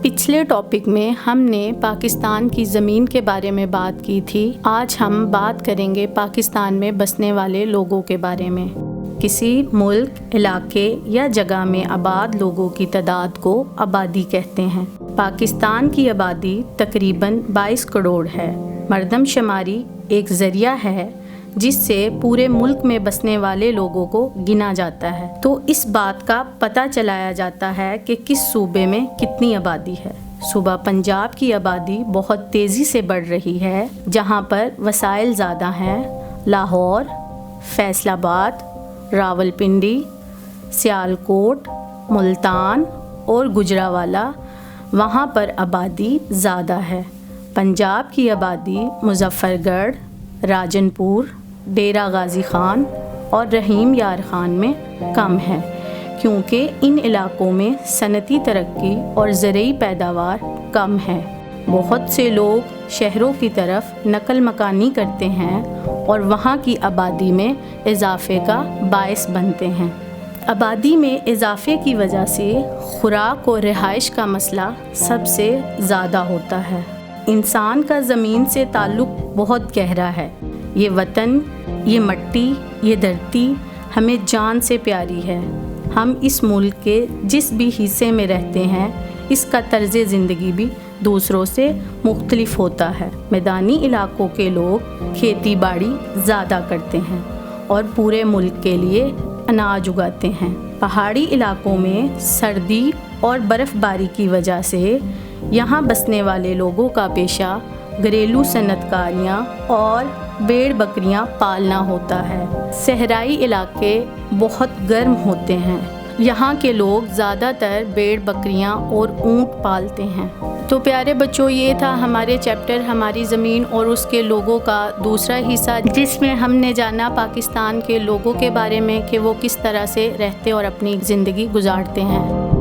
پچھلے ٹاپک میں ہم نے پاکستان کی زمین کے بارے میں بات کی تھی۔ آج ہم بات کریں گے پاکستان میں بسنے والے لوگوں کے بارے میں۔ کسی ملک، علاقے یا جگہ میں آباد لوگوں کی تعداد کو آبادی کہتے ہیں۔ پاکستان کی آبادی تقریباً 22 کروڑ ہے۔ مردم شماری ایک ذریعہ ہے جس سے پورے ملک میں بسنے والے لوگوں کو گنا جاتا ہے، تو اس بات کا پتہ چلایا جاتا ہے کہ کس صوبے میں کتنی آبادی ہے۔ صوبہ پنجاب کی آبادی بہت تیزی سے بڑھ رہی ہے، جہاں پر وسائل زیادہ ہیں۔ لاہور، فیصل آباد، راولپنڈی، سیالکوٹ، ملتان اور گجرانوالہ، وہاں پر آبادی زیادہ ہے۔ پنجاب کی آبادی مظفر گڑھ، راجن پور، ڈیرہ غازی خان اور رحیم یار خان میں کم ہے، کیونکہ ان علاقوں میں صنعتی ترقی اور زرعی پیداوار کم ہے۔ بہت سے لوگ شہروں کی طرف نقل مکانی کرتے ہیں اور وہاں کی آبادی میں اضافے کا باعث بنتے ہیں۔ آبادی میں اضافے کی وجہ سے خوراک اور رہائش کا مسئلہ سب سے زیادہ ہوتا ہے۔ انسان کا زمین سے تعلق بہت گہرا ہے۔ یہ وطن، یہ مٹی، یہ دھرتی ہمیں جان سے پیاری ہے۔ ہم اس ملک کے جس بھی حصے میں رہتے ہیں، اس کا طرز زندگی بھی دوسروں سے مختلف ہوتا ہے۔ میدانی علاقوں کے لوگ کھیتی باڑی زیادہ کرتے ہیں اور پورے ملک کے لیے اناج اگاتے ہیں۔ پہاڑی علاقوں میں سردی اور برف باری کی وجہ سے یہاں بسنے والے لوگوں کا پیشہ گھریلو صنعت کاریاں اور بھیڑ بکریاں پالنا ہوتا ہے۔ صحرائی علاقے بہت گرم ہوتے ہیں، یہاں کے لوگ زیادہ تر بھیڑ بکریاں اور اونٹ پالتے ہیں۔ تو پیارے بچوں، یہ تھا ہمارے چیپٹر ہماری زمین اور اس کے لوگوں کا دوسرا حصہ، جس میں ہم نے جانا پاکستان کے لوگوں کے بارے میں کہ وہ کس طرح سے رہتے اور اپنی زندگی گزارتے ہیں۔